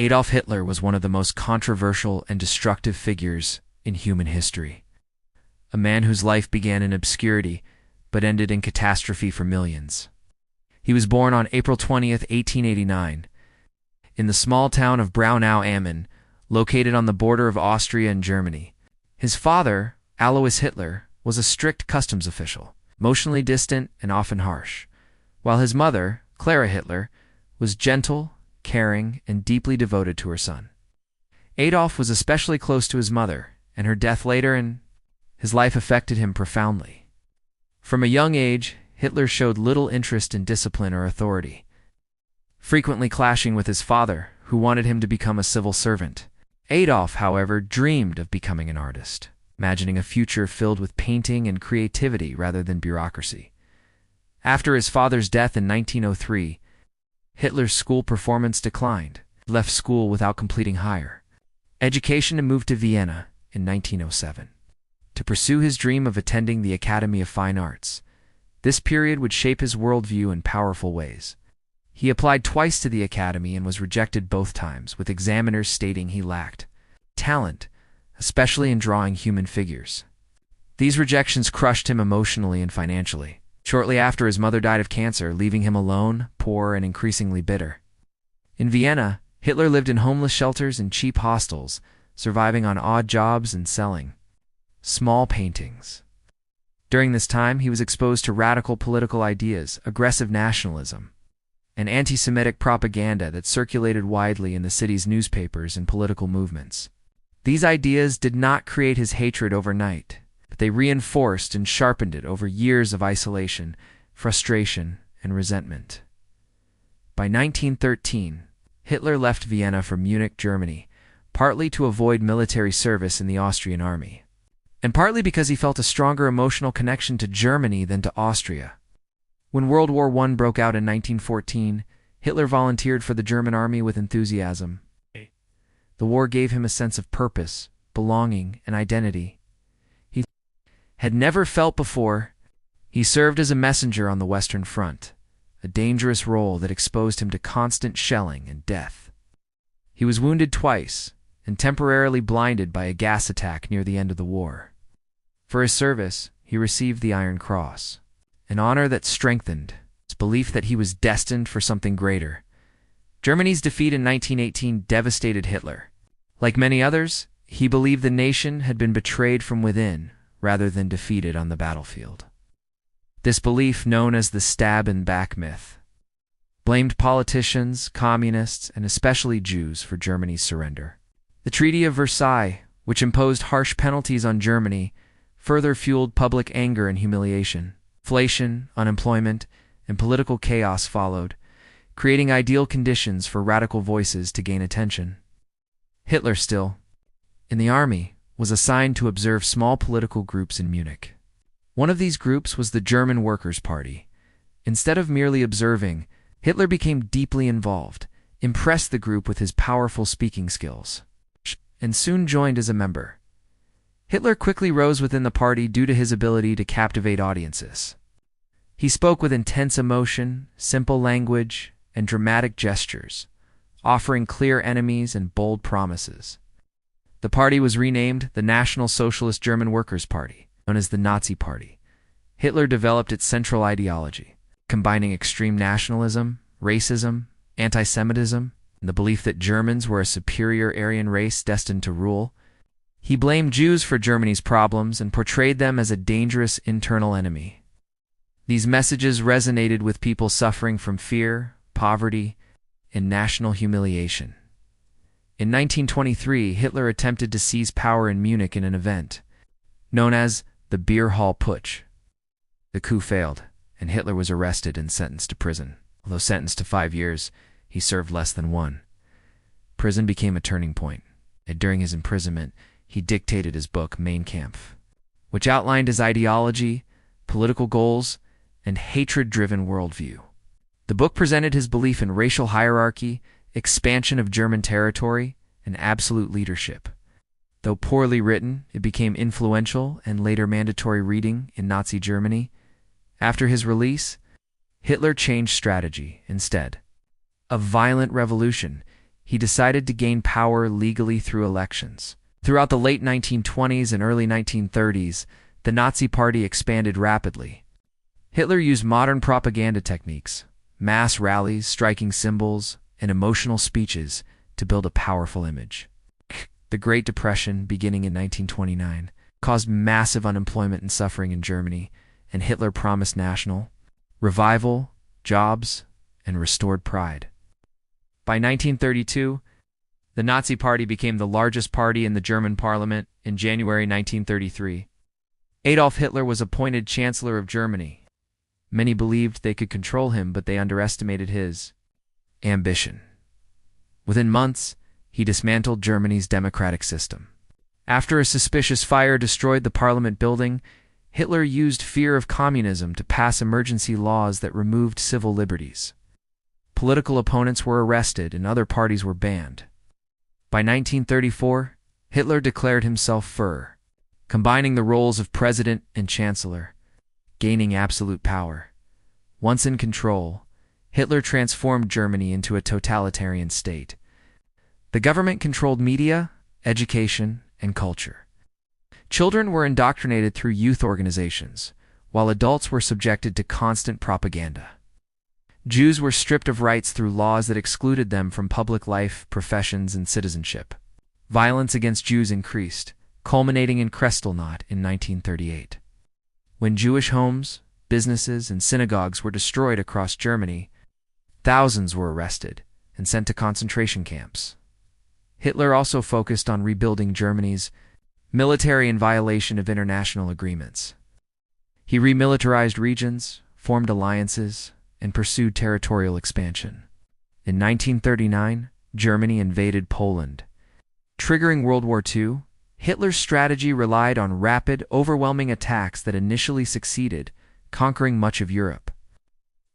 Adolf Hitler was one of the most controversial and destructive figures in human history. A man whose life began in obscurity but ended in catastrophe for millions. He was born on April 20th, 1889, in the small town of Braunau am Inn, located on the border of Austria and Germany. His father, Alois Hitler, was a strict customs official, emotionally distant and often harsh, while his mother, Clara Hitler, was gentle, caring, and deeply devoted to her son. Adolf was especially close to his mother, and her death later in his life affected him profoundly. From a young age, Hitler showed little interest in discipline or authority, frequently clashing with his father, who wanted him to become a civil servant. Adolf, however, dreamed of becoming an artist, imagining a future filled with painting and creativity rather than bureaucracy. After his father's death in 1903, Hitler's school performance declined. He left school without completing higher education and moved to Vienna in 1907 to pursue his dream of attending the Academy of Fine Arts. This period would shape his worldview in powerful ways. He applied twice to the academy and was rejected both times, with examiners stating he lacked talent, especially in drawing human figures. These rejections crushed him emotionally and financially. Shortly after, his mother died of cancer, leaving him alone, poor, and increasingly bitter. In Vienna, Hitler lived in homeless shelters and cheap hostels, surviving on odd jobs and selling small paintings. During this time, he was exposed to radical political ideas, aggressive nationalism, and anti-Semitic propaganda that circulated widely in the city's newspapers and political movements. These ideas did not create his hatred overnight, but they reinforced and sharpened it over years of isolation, frustration, and resentment. By 1913, Hitler left Vienna for Munich, Germany, partly to avoid military service in the Austrian army, and partly because he felt a stronger emotional connection to Germany than to Austria. When World War I broke out in 1914, Hitler volunteered for the German army with enthusiasm. The war gave him a sense of purpose, belonging, and identity he had never felt before. He served as a messenger on the Western Front, a dangerous role that exposed him to constant shelling and death. He was wounded twice and temporarily blinded by a gas attack near the end of the war. For his service, he received the Iron Cross, an honor that strengthened his belief that he was destined for something greater. Germany's defeat in 1918 devastated Hitler. Like many others, he believed the nation had been betrayed from within rather than defeated on the battlefield. This belief, known as the stab and back myth, blamed politicians, communists, and especially Jews for Germany's surrender. The Treaty of Versailles, which imposed harsh penalties on Germany, further fueled public anger and humiliation. Inflation, unemployment, and political chaos followed, creating ideal conditions for radical voices to gain attention. Hitler, still in the army, was assigned to observe small political groups in Munich. One of these groups was the German Workers' Party. Instead of merely observing, Hitler became deeply involved, impressed the group with his powerful speaking skills, and soon joined as a member. Hitler quickly rose within the party due to his ability to captivate audiences. He spoke with intense emotion, simple language, and dramatic gestures, offering clear enemies and bold promises. The party was renamed the National Socialist German Workers' Party, known as the Nazi Party. Hitler developed its central ideology, combining extreme nationalism, racism, anti-Semitism, and the belief that Germans were a superior Aryan race destined to rule. He blamed Jews for Germany's problems and portrayed them as a dangerous internal enemy. These messages resonated with people suffering from fear, poverty, and national humiliation. In 1923, Hitler attempted to seize power in Munich in an event known as the Beer Hall Putsch. The coup failed, and Hitler was arrested and sentenced to prison. Although sentenced to 5 years, he served less than 1. Prison became a turning point, and during his imprisonment, he dictated his book Mein Kampf, which outlined his ideology, political goals, and hatred-driven worldview. The book presented his belief in racial hierarchy, expansion of German territory, and absolute leadership. Though poorly written, it became influential and later mandatory reading in Nazi Germany. After his release, Hitler changed strategy. Instead of violent revolution, he decided to gain power legally through elections. Throughout the late 1920s and early 1930s, the Nazi Party expanded rapidly. Hitler used modern propaganda techniques, mass rallies, striking symbols, and emotional speeches to build a powerful image. The Great Depression, beginning in 1929, caused massive unemployment and suffering in Germany, and Hitler promised national revival, jobs, and restored pride. By 1932, the Nazi Party became the largest party in the German parliament. In January 1933, Adolf Hitler was appointed Chancellor of Germany. Many believed they could control him, but they underestimated his ambition. Within months, he dismantled Germany's democratic system. After a suspicious fire destroyed the parliament building, Hitler used fear of communism to pass emergency laws that removed civil liberties. Political opponents were arrested and other parties were banned. By 1934, Hitler declared himself Führer, combining the roles of president and chancellor, gaining absolute power. Once in control, Hitler transformed Germany into a totalitarian state. The government controlled media, education, and culture. Children were indoctrinated through youth organizations, while adults were subjected to constant propaganda. Jews were stripped of rights through laws that excluded them from public life, professions, and citizenship. Violence against Jews increased, culminating in Kristallnacht in 1938. When Jewish homes, businesses, and synagogues were destroyed across Germany, thousands were arrested and sent to concentration camps. Hitler also focused on rebuilding Germany's military in violation of international agreements. He remilitarized regions, formed alliances, and pursued territorial expansion. In 1939, Germany invaded Poland. Triggering World War II, Hitler's strategy relied on rapid, overwhelming attacks that initially succeeded, conquering much of Europe.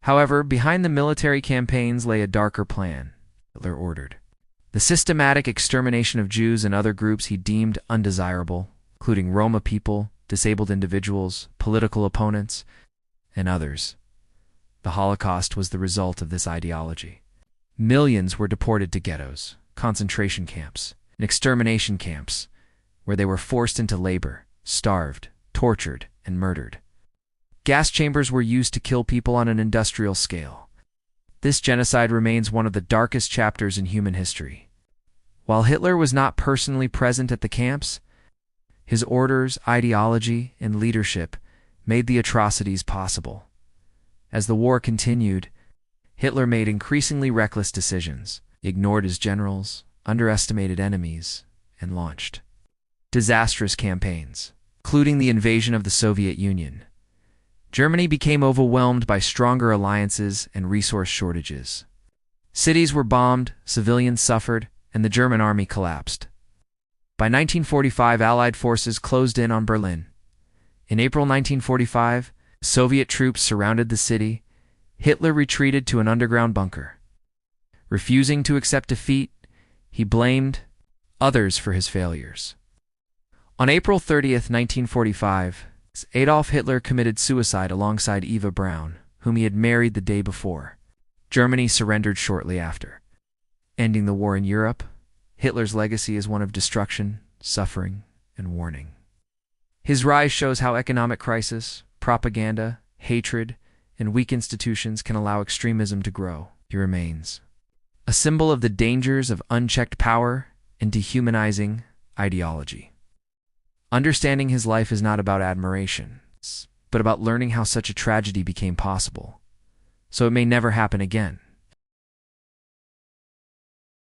However, behind the military campaigns lay a darker plan. Hitler ordered the systematic extermination of Jews and other groups he deemed undesirable, including Roma people, disabled individuals, political opponents, and others. The Holocaust was the result of this ideology. Millions were deported to ghettos, concentration camps, and extermination camps, where they were forced into labor, starved, tortured, and murdered. Gas chambers were used to kill people on an industrial scale. This genocide remains one of the darkest chapters in human history. While Hitler was not personally present at the camps, his orders, ideology, and leadership made the atrocities possible. As the war continued, Hitler made increasingly reckless decisions, ignored his generals, underestimated enemies, and launched disastrous campaigns, including the invasion of the Soviet Union. Germany became overwhelmed by stronger alliances and resource shortages. Cities were bombed, civilians suffered, and the German army collapsed. By 1945, Allied forces closed in on Berlin. In April 1945, Soviet troops surrounded the city. Hitler retreated to an underground bunker. Refusing to accept defeat, he blamed others for his failures. On April 30, 1945, Adolf Hitler committed suicide alongside Eva Braun, whom he had married the day before. Germany surrendered shortly after. Ending the war in Europe, Hitler's legacy is one of destruction, suffering, and warning. His rise shows how economic crisis, propaganda, hatred, and weak institutions can allow extremism to grow. He remains a symbol of the dangers of unchecked power and dehumanizing ideology. Understanding his life is not about admiration, but about learning how such a tragedy became possible, so it may never happen again.